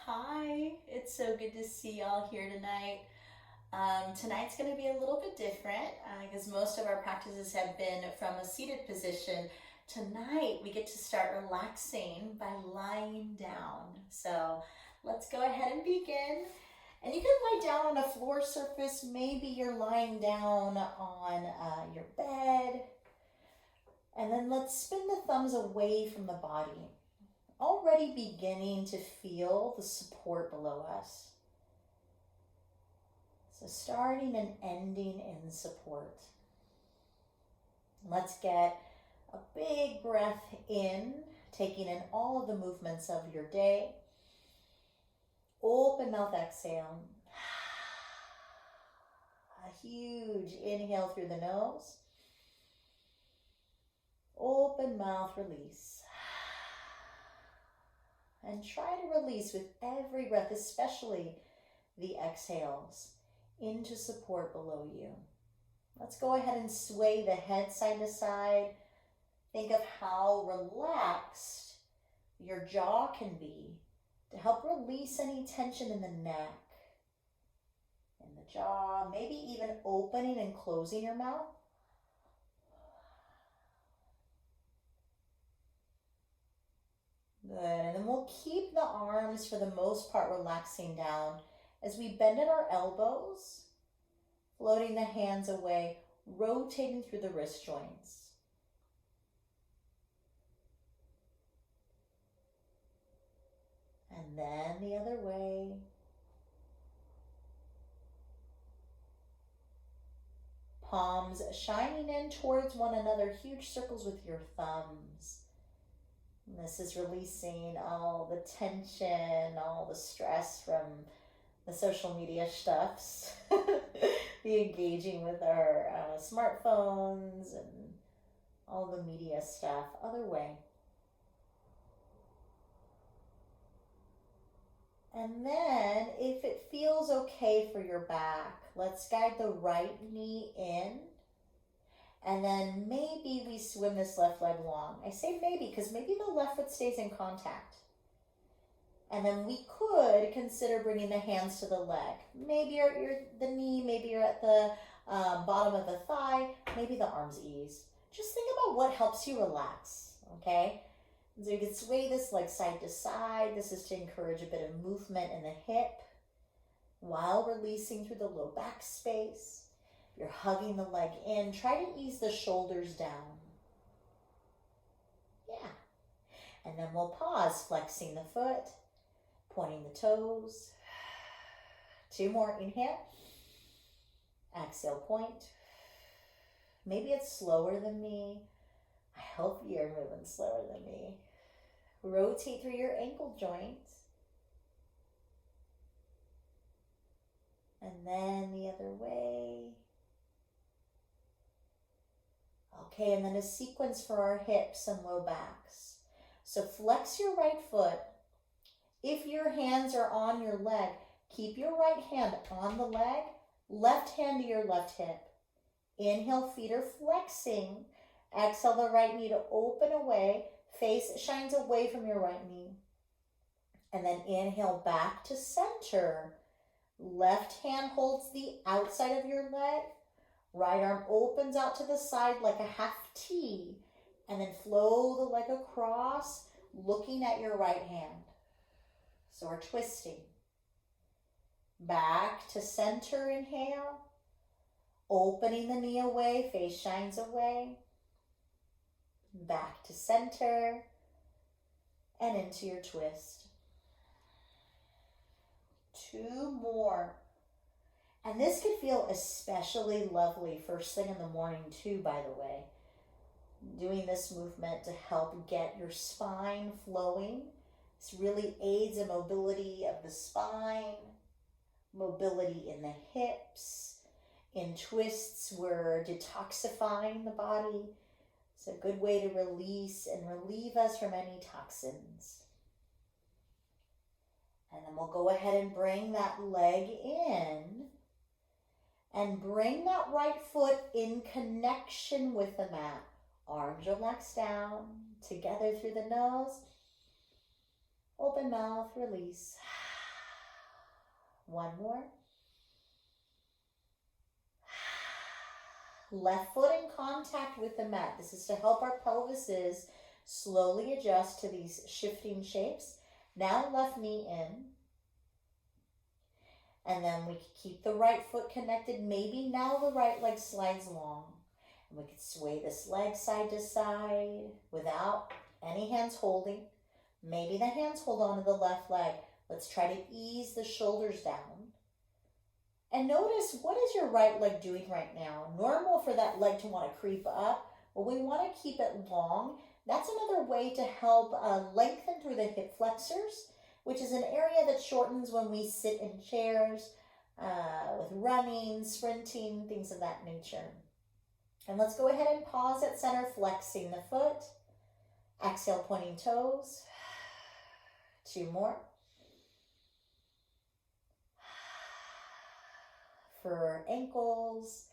Hi, it's so good to see y'all here tonight. Tonight's going to be a little bit different because most of our practices have been from a seated position. Tonight we get to start relaxing by lying down. So let's go ahead and begin. And you can lie down on a floor surface. Maybe you're lying down on your bed. And then let's spin the thumbs away from the body, already beginning to feel the support below us. So starting and ending in support. Let's get a big breath in, taking in all of the movements of your day. Open mouth exhale. A huge inhale through the nose. Open mouth, release. And try to release with every breath, especially the exhales, into support below you. Let's go ahead and sway the head side to side. Think of how relaxed your jaw can be to help release any tension in the neck, in the jaw, maybe even opening and closing your mouth. Good, and then we'll keep the arms for the most part relaxing down as we bend at our elbows, floating the hands away, rotating through the wrist joints. And then the other way. Palms shining in towards one another, huge circles with your thumbs. And this is releasing all the tension, all the stress from the social media stuffs, the engaging with our smartphones and all the media stuff. Other way. And then if it feels okay for your back, let's guide the right knee in. And then maybe we swim this left leg long. I say maybe because maybe the left foot stays in contact. And then we could consider bringing the hands to the leg. Maybe you're at the knee, maybe you're at the bottom of the thigh, maybe the arms ease. Just think about what helps you relax, okay? So you can sway this leg side to side. This is to encourage a bit of movement in the hip while releasing through the low back space. You're hugging the leg in. Try to ease the shoulders down. Yeah. And then we'll pause, flexing the foot, pointing the toes. 2 more. Inhale. Exhale, point. Maybe it's slower than me. I hope you're moving slower than me. Rotate through your ankle joints. And then the other way. Okay, and then a sequence for our hips and low backs. So flex your right foot. If your hands are on your leg, keep your right hand on the leg, left hand to your left hip. Inhale, feet are flexing. Exhale, the right knee to open away. Face shines away from your right knee. And then inhale back to center. Left hand holds the outside of your leg. Right arm opens out to the side like a half T. And then flow the leg across, looking at your right hand. So we're twisting. Back to center, inhale. Opening the knee away, face shines away. Back to center. And into your twist. 2 more. And this could feel especially lovely first thing in the morning too, by the way. Doing this movement to help get your spine flowing. This really aids in mobility of the spine, mobility in the hips. In twists, we're detoxifying the body. It's a good way to release and relieve us from any toxins. And then we'll go ahead and bring that leg in. And bring that right foot in connection with the mat. Arms relax down, together through the nose. Open mouth, release. One more. Left foot in contact with the mat. This is to help our pelvises slowly adjust to these shifting shapes. Now left knee in. And then we can keep the right foot connected. Maybe now the right leg slides long. And we can sway this leg side to side without any hands holding. Maybe the hands hold on to the left leg. Let's try to ease the shoulders down. And notice, what is your right leg doing right now? Normal for that leg to want to creep up. Well, we want to keep it long. That's another way to help lengthen through the hip flexors, which is an area that shortens when we sit in chairs, with running, sprinting, things of that nature. And let's go ahead and pause at center, flexing the foot. Exhale, pointing toes. 2 more. For ankles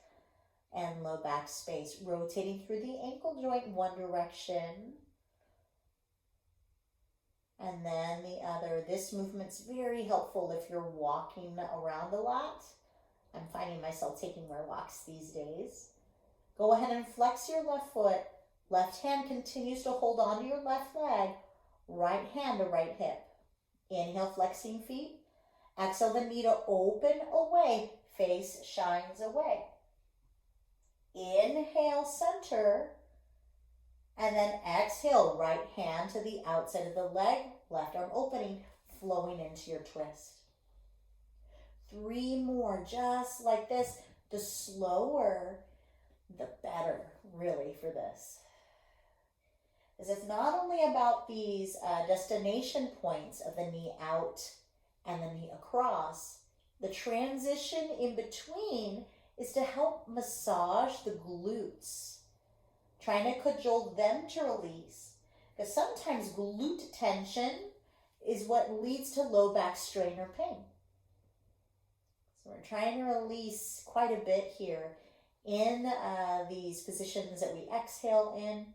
and low back space, rotating through the ankle joint one direction and then the other. This movement's very helpful if you're walking around a lot. I'm finding myself taking more walks these days. Go ahead and flex your left foot. Left hand continues to hold on to your left leg. Right hand to right hip. Inhale, flexing feet. Exhale, the knee to open away. Face shines away. Inhale, center. And then exhale, right hand to the outside of the leg. Left arm opening, flowing into your twist. 3 more, just like this. The slower, the better, really, for this. Because it's not only about these destination points of the knee out and the knee across. The transition in between is to help massage the glutes, trying to cajole them to release. Because sometimes glute tension is what leads to low back strain or pain. So we're trying to release quite a bit here in these positions that we exhale in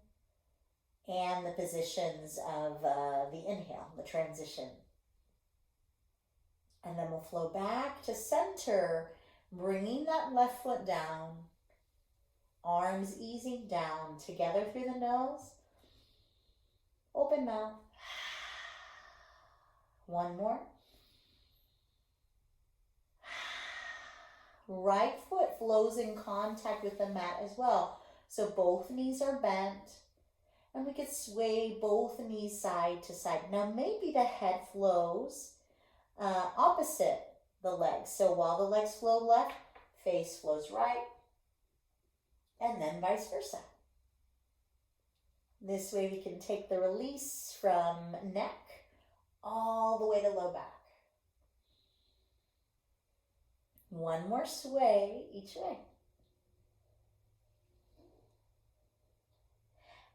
and the positions of the inhale, the transition. And then we'll flow back to center, bringing that left foot down, arms easing down, together through the nose, open mouth. 1 more. Right foot flows in contact with the mat as well. So both knees are bent, and we could sway both knees side to side. Now maybe the head flows opposite the legs. So while the legs flow left, face flows right, and then vice versa. This way we can take the release from neck all the way to low back. 1 more sway each way.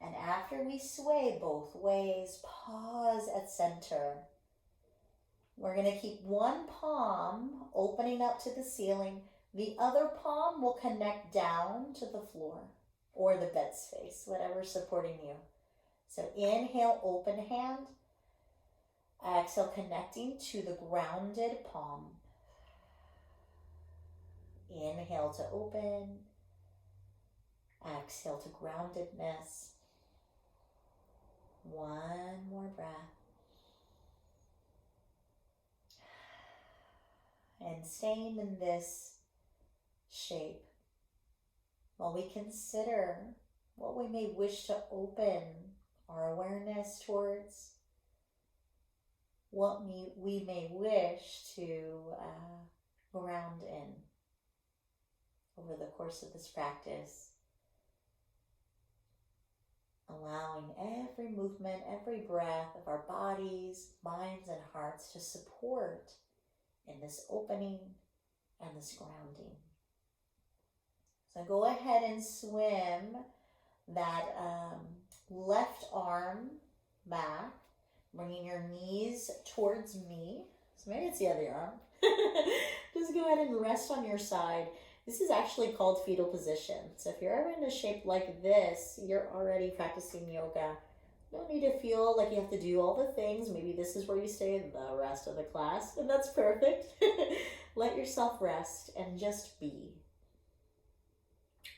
And after we sway both ways, pause at center. We're going to keep one palm opening up to the ceiling. The other palm will connect down to the floor or the bed space, whatever's supporting you. So inhale, open hand. Exhale, connecting to the grounded palm. Inhale to open. Exhale to groundedness. 1 more breath. And staying in this shape while we consider what we may wish to open our awareness towards, what we may wish to ground in over the course of this practice. Allowing every movement, every breath of our bodies, minds, and hearts to support in this opening and this grounding. So go ahead and swim that left arm back, bringing your knees towards me. So maybe it's the other arm. Just go ahead and rest on your side. This is actually called fetal position. So if you're ever in a shape like this, you're already practicing yoga. You don't need to feel like you have to do all the things. Maybe this is where you stay the rest of the class, and that's perfect. Let yourself rest and just be.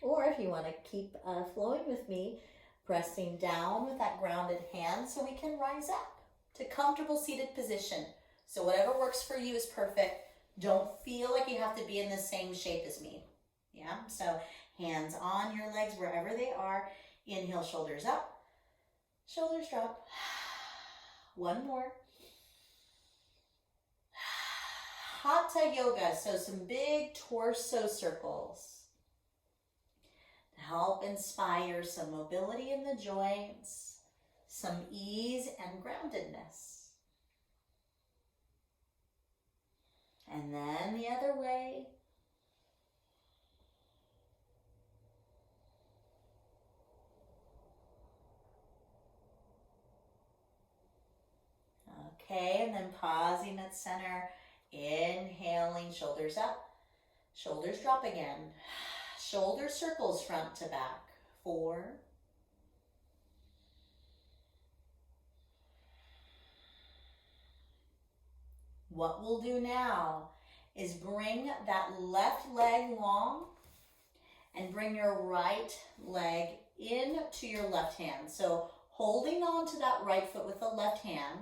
Or if you want to keep flowing with me, pressing down with that grounded hand so we can rise up to comfortable seated position. So whatever works for you is perfect. Don't feel like you have to be in the same shape as me. Yeah, so hands on your legs wherever they are. Inhale, shoulders up, shoulders drop. One more. Hatha yoga, so some big torso circles to help inspire some mobility in the joints, some ease and groundedness. And then the other way. Okay, and then pausing at center, inhaling, shoulders up, shoulders drop again. Shoulder circles front to back. 4. What we'll do now is bring that left leg long and bring your right leg into your left hand. So holding on to that right foot with the left hand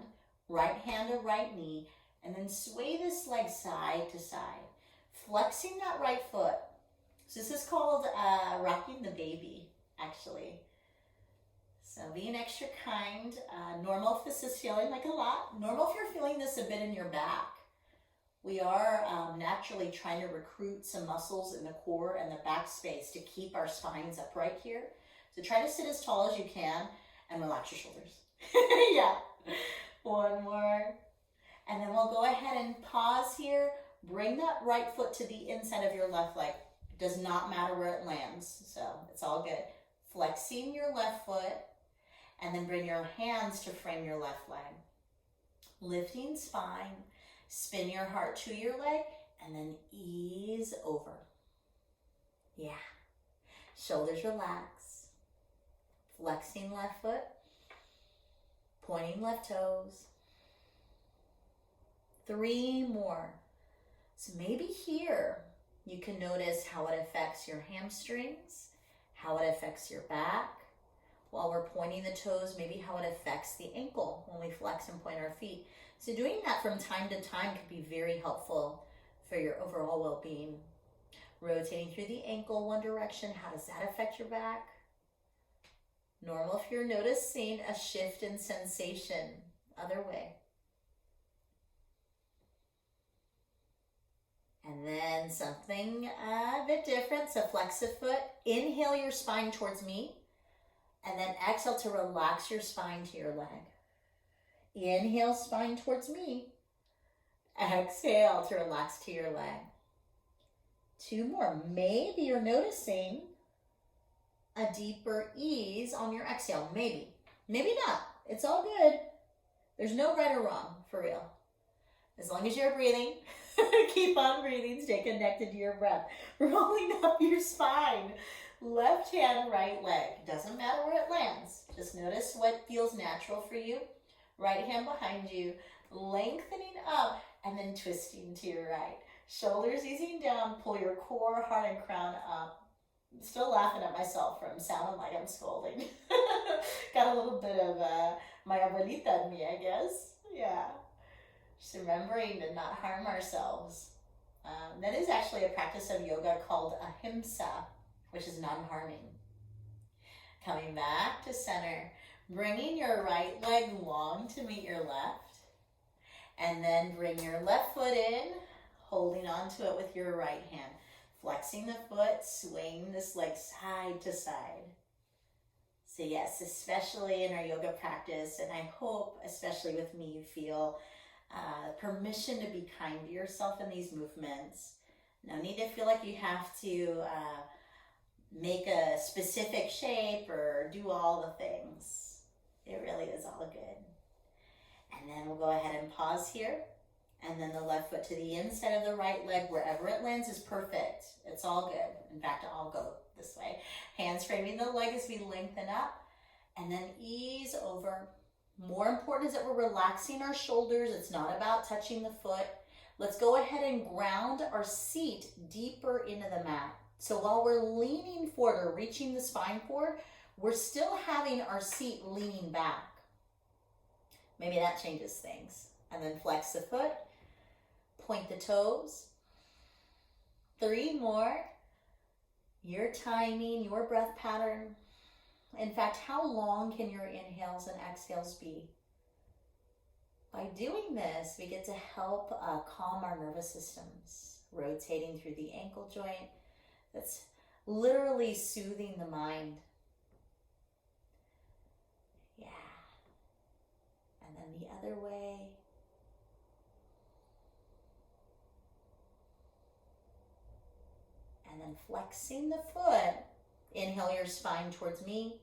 to right knee, and then sway this leg side to side, flexing that right foot. So this is called rocking the baby, actually. So being extra kind. Normal if this is feeling like a lot. Normal if you're feeling this a bit in your back. We are naturally trying to recruit some muscles in the core and the back space to keep our spines upright here. So try to sit as tall as you can and relax your shoulders. Yeah. One more. And then we'll go ahead and pause here. Bring that right foot to the inside of your left leg. It does not matter where it lands, so it's all good. Flexing your left foot, and then bring your hands to frame your left leg. Lifting spine, spin your heart to your leg, and then ease over. Yeah. Shoulders relax. Flexing left foot, pointing left toes. 3 more. So maybe here you can notice how it affects your hamstrings, how it affects your back. While we're pointing the toes, maybe how it affects the ankle when we flex and point our feet. So doing that from time to time could be very helpful for your overall well-being. Rotating through the ankle one direction, how does that affect your back? Normal if you're noticing a shift in sensation, other way. And then something a bit different, so flex the foot. Inhale your spine towards me, and then exhale to relax your spine to your leg. Inhale, spine towards me. Exhale to relax to your leg. 2 more. Maybe you're noticing a deeper ease on your exhale. Maybe. Maybe not. It's all good. There's no right or wrong, for real. As long as you're breathing, keep on breathing, stay connected to your breath. Rolling up your spine. Left hand, right leg. Doesn't matter where it lands. Just notice what feels natural for you. Right hand behind you. Lengthening up and then twisting to your right. Shoulders easing down. Pull your core, heart, and crown up. I'm still laughing at myself from sounding like I'm scolding. Got a little bit of my abuelita in me, I guess. Yeah. Just remembering to not harm ourselves. That is actually a practice of yoga called ahimsa, which is non-harming. Coming back to center, bringing your right leg long to meet your left, and then bring your left foot in, holding onto it with your right hand, flexing the foot, swaying this leg side to side. So yes, especially in our yoga practice, and I hope especially with me, you feel permission to be kind to yourself in these movements. No need to feel like you have to make a specific shape or do all the things. It really is all good. And then we'll go ahead and pause here. And then the left foot to the inside of the right leg, wherever it lands is perfect. It's all good. In fact, I'll go this way. Hands framing the leg as we lengthen up. And then ease over. More important is that we're relaxing our shoulders. It's not about touching the foot. Let's go ahead and ground our seat deeper into the mat. So while we're leaning forward or reaching the spine forward, we're still having our seat leaning back. Maybe that changes things. And then flex the foot, point the toes. 3 more. Your timing, your breath pattern. In fact, how long can your inhales and exhales be? By doing this, we get to help calm our nervous systems, rotating through the ankle joint. That's literally soothing the mind. Yeah. And then the other way. And then flexing the foot. Inhale your spine towards me.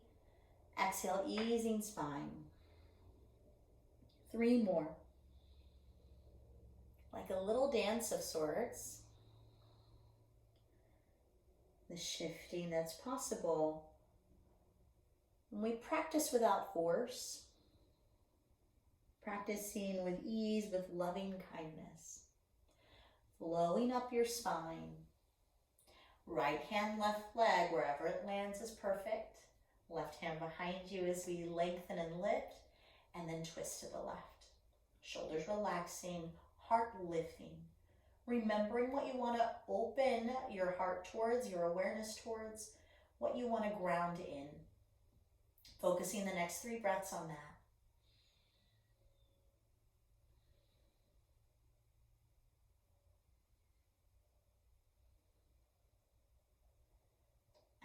Exhale, easing spine. 3 more. Like a little dance of sorts. The shifting that's possible. When we practice without force, practicing with ease, with loving kindness, flowing up your spine. Right hand, left leg, wherever it lands is perfect. Left hand behind you as we lengthen and lift, and then twist to the left. Shoulders relaxing, heart lifting. Remembering what you want to open your heart towards, your awareness towards, what you want to ground in. Focusing the next 3 breaths on that.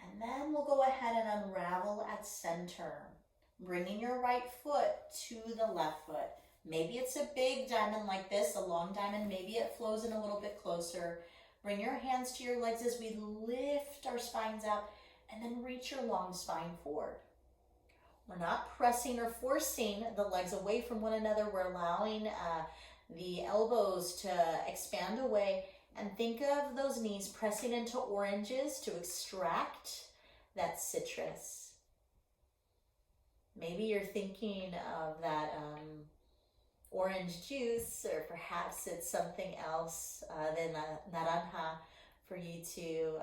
And then we'll go ahead and unravel at center, bringing your right foot to the left foot. Maybe it's a big diamond like this, a long diamond. Maybe it flows in a little bit closer. Bring your hands to your legs as we lift our spines up and then reach your long spine forward. We're not pressing or forcing the legs away from one another. We're allowing the elbows to expand away, and think of those knees pressing into oranges to extract that citrus. Maybe you're thinking of that orange juice, or perhaps it's something else than naranja for you to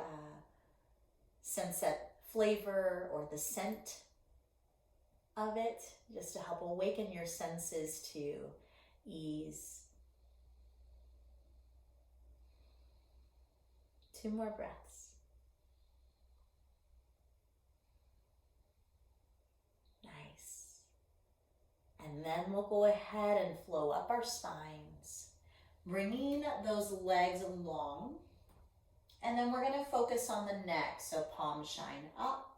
sense that flavor or the scent of it, just to help awaken your senses to ease. 2 more breaths. Nice. And then we'll go ahead and flow up our spines, bringing those legs along. And then we're going to focus on the neck. So palms shine up.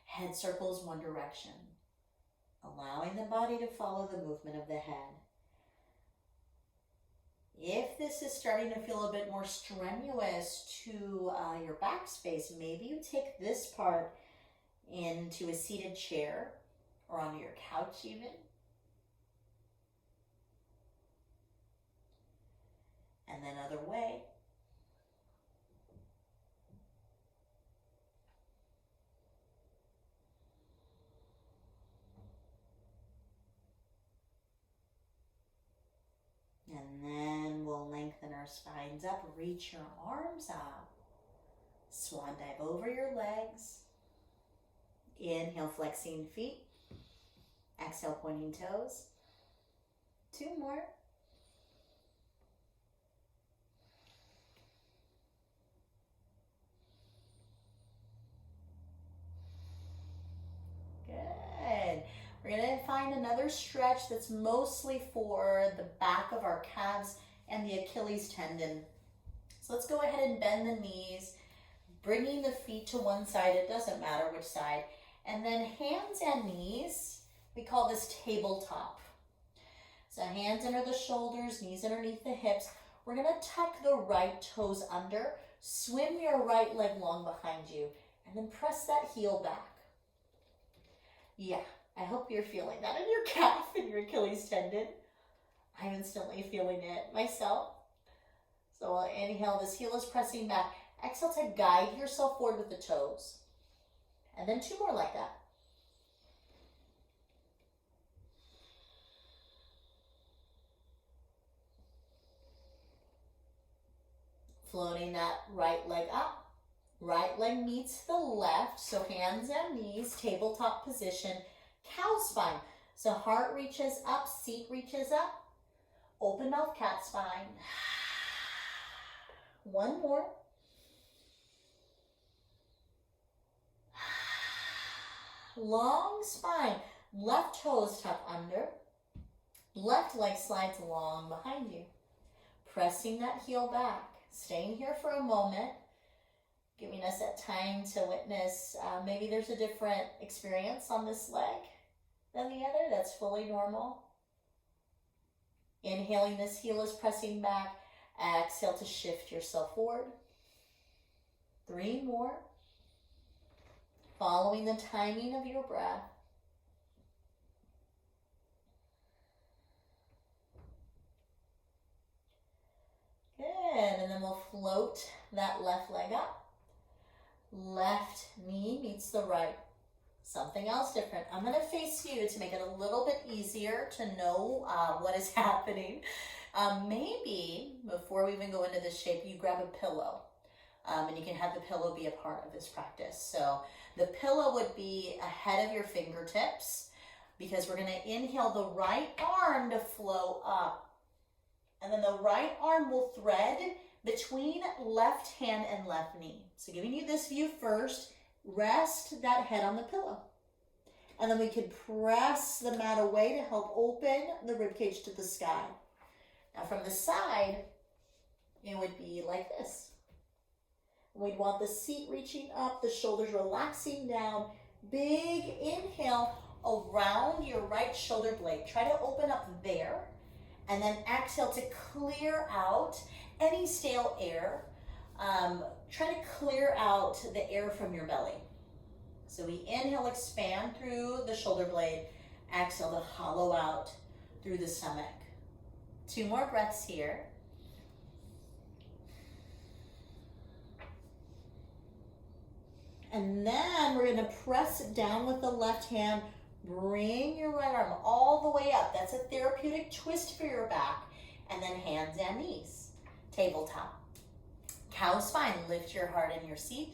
Head circles one direction, allowing the body to follow the movement of the head. If this is starting to feel a bit more strenuous to your back space, maybe you take this part into a seated chair or onto your couch even. And then other way. And then we'll lengthen our spines up, reach your arms up. Swan dive over your legs. Inhale, flexing feet. Exhale, pointing toes. 2 more. Good. We're going to find another stretch that's mostly for the back of our calves and the Achilles tendon. So let's go ahead and bend the knees, bringing the feet to one side. It doesn't matter which side. And then hands and knees, we call this tabletop. So hands under the shoulders, knees underneath the hips. We're going to tuck the right toes under, swim your right leg long behind you, and then press that heel back. Yeah, I hope you're feeling that in your calf and your Achilles tendon. I'm instantly feeling it myself. So I'll inhale, this heel is pressing back. Exhale to guide yourself forward with the toes. And then 2 more like that. Floating that right leg up. Right leg meets the left, so hands and knees, tabletop position, cow spine. So heart reaches up, seat reaches up. Open mouth cat spine. One more. Long spine. Left toes tuck under. Left leg slides long behind you. Pressing that heel back. Staying here for a moment. Giving us that time to witness. Maybe there's a different experience on this leg than the other. That's fully normal. Inhaling, this heel is pressing back. Exhale to shift yourself forward. 3 more. Following the timing of your breath. Good, and then we'll float that left leg up. Left knee meets the right. Something else different. I'm going to face you to make it a little bit easier to know what is happening. Maybe before we even go into this shape, you grab a pillow. And you can have the pillow be a part of this practice. So the pillow would be ahead of your fingertips because we're going to inhale the right arm to flow up. And then the right arm will thread between left hand and left knee. So giving you this view first, rest that head on the pillow. And then we can press the mat away to help open the ribcage to the sky. Now from the side, it would be like this. We'd want the seat reaching up, the shoulders relaxing down. Big inhale around your right shoulder blade. Try to open up there. And then exhale to clear out any stale air. Try to clear out the air from your belly. So we inhale, expand through the shoulder blade. Exhale to hollow out through the stomach. 2 more breaths here. And then we're going to press down with the left hand. Bring your right arm all the way up. That's a therapeutic twist for your back. And then hands and knees. Tabletop. Cow spine. Lift your heart in your seat.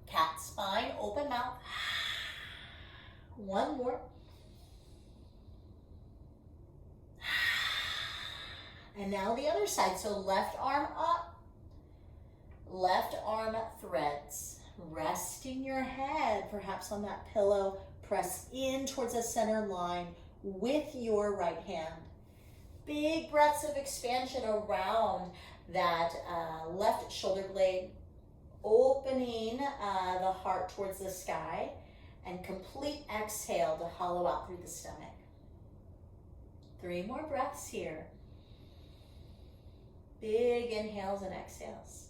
Cat spine. Open mouth. 1 more. And now the other side. So left arm up. Left arm threads. Resting your head perhaps on that pillow. Press in towards the center line with your right hand. Big breaths of expansion around that left shoulder blade. Opening the heart towards the sky. And complete exhale to hollow out through the stomach. 3 more breaths here. Big inhales and exhales.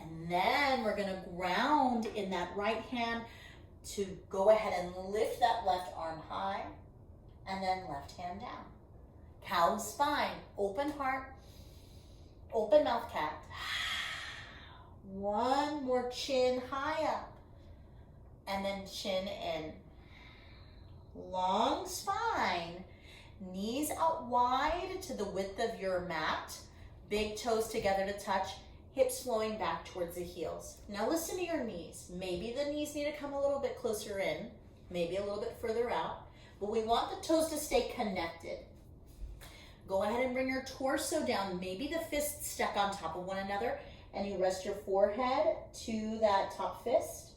And then we're going to ground in that right hand to go ahead and lift that left arm high and then left hand down. Cow spine, open heart, open mouth cat. 1 more, chin high up and then chin in. Long spine, knees out wide to the width of your mat, big toes together to touch, hips flowing back towards the heels. Now listen to your knees. Maybe the knees need to come a little bit closer in, maybe a little bit further out, but we want the toes to stay connected. Go ahead and bring your torso down, maybe the fists stuck on top of one another, and you rest your forehead to that top fist.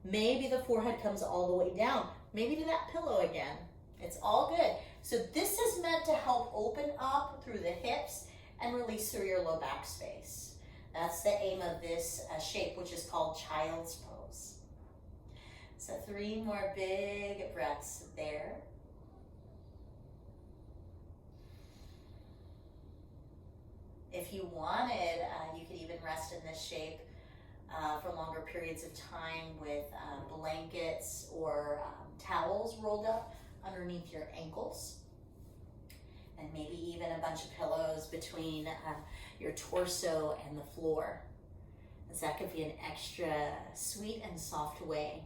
Maybe the forehead comes all the way down, maybe to that pillow again. It's all good. So this is meant to help open up through the hips and release through your low back space. That's the aim of this shape, which is called child's pose. So 3 more big breaths there. If you wanted, you could even rest in this shape for longer periods of time with blankets or towels rolled up underneath your ankles. And maybe even a bunch of pillows between your torso and the floor. And so that could be an extra sweet and soft way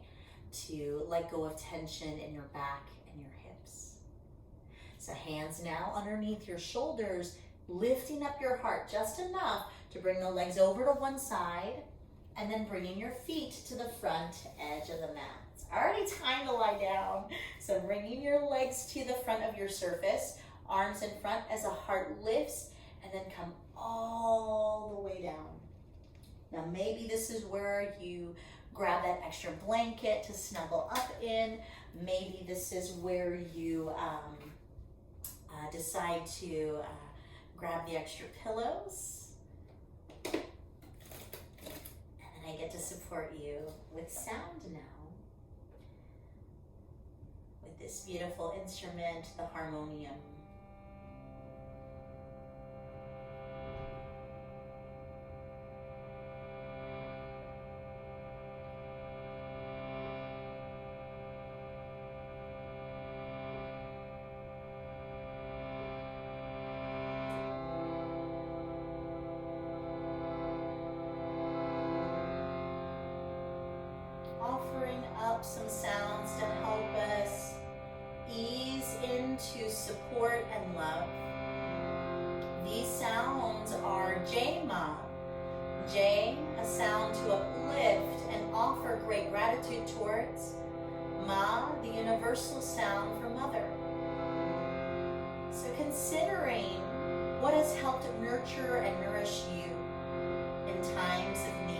to let go of tension in your back and your hips. So hands now underneath your shoulders, lifting up your heart just enough to bring the legs over to one side, and then bringing your feet to the front edge of the mat. It's already time to lie down. So bringing your legs to the front of your surface, arms in front as the heart lifts, and then come all the way down. Now maybe this is where you grab that extra blanket to snuggle up in. Maybe this is where you decide to grab the extra pillows. And then I get to support you with sound now. With this beautiful instrument, the harmonium. Offering up some sounds to help us ease into support and love. These sounds are J-Ma. J, a sound to uplift and offer great gratitude towards. Ma, the universal sound for mother. So considering what has helped nurture and nourish you in times of need.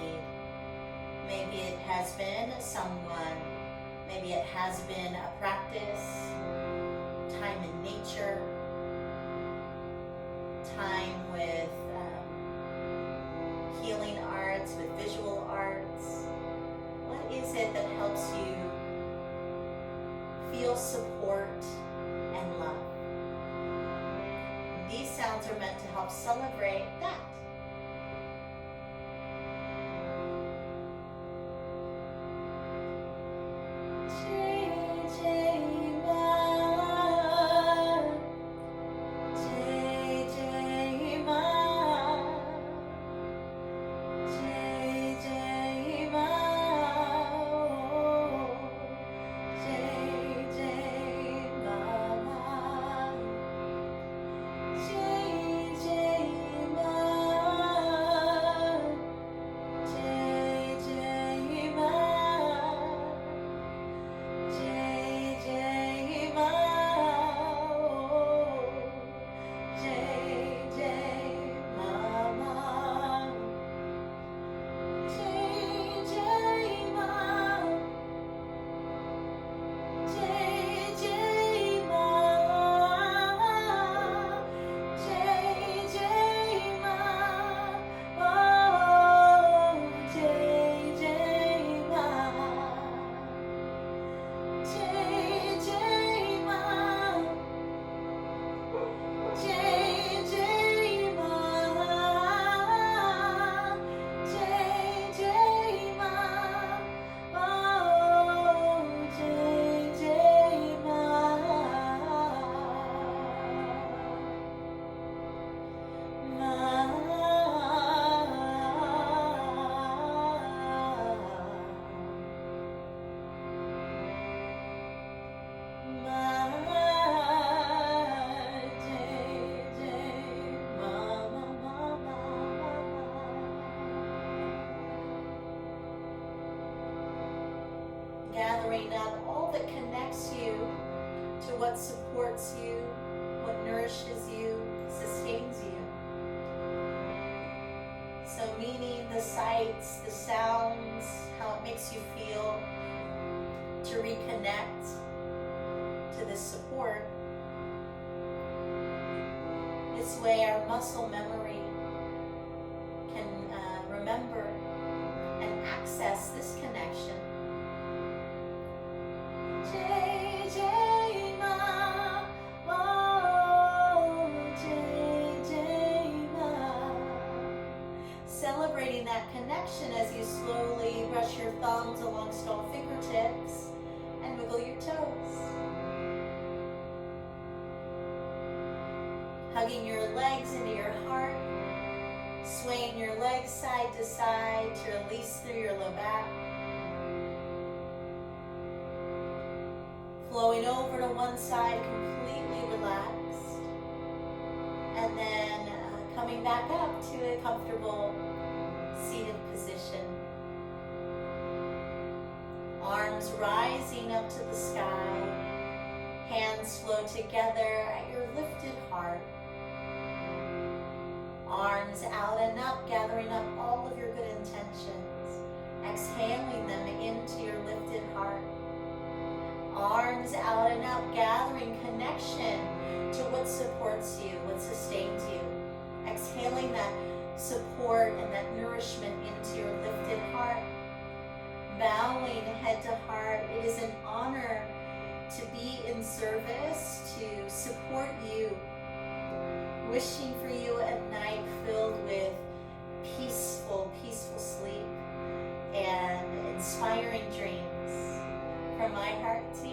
Maybe it has been someone, maybe it has been a practice, time in nature, time with healing arts, with visual arts. What is it that helps you feel support and love? These sounds are meant to help celebrate that. Gathering up all that connects you to what supports you, what nourishes you, sustains you. So meaning the sights, the sounds, how it makes you feel to reconnect to this support. This way our muscle memory can remember and access this connection. Jai Jai Ma, oh Jai Jai Ma. Celebrating that connection as you slowly brush your thumbs alongst all fingertips and wiggle your toes. Hugging your legs into your heart, swaying your legs side to side to release through your low back. Flowing over to one side, completely relaxed. And then coming back up to a comfortable seated position. Arms rising up to the sky. Hands flow together at your lifted heart. Arms out and up, gathering up all of your good intentions. Exhaling them into your lifted heart. Arms out and up, gathering connection to what supports you, what sustains you. Exhaling that support and that nourishment into your lifted heart. Bowing head to heart. It is an honor to be in service, to support you. Wishing for you a night filled with peaceful sleep and inspiring dreams. From my heart to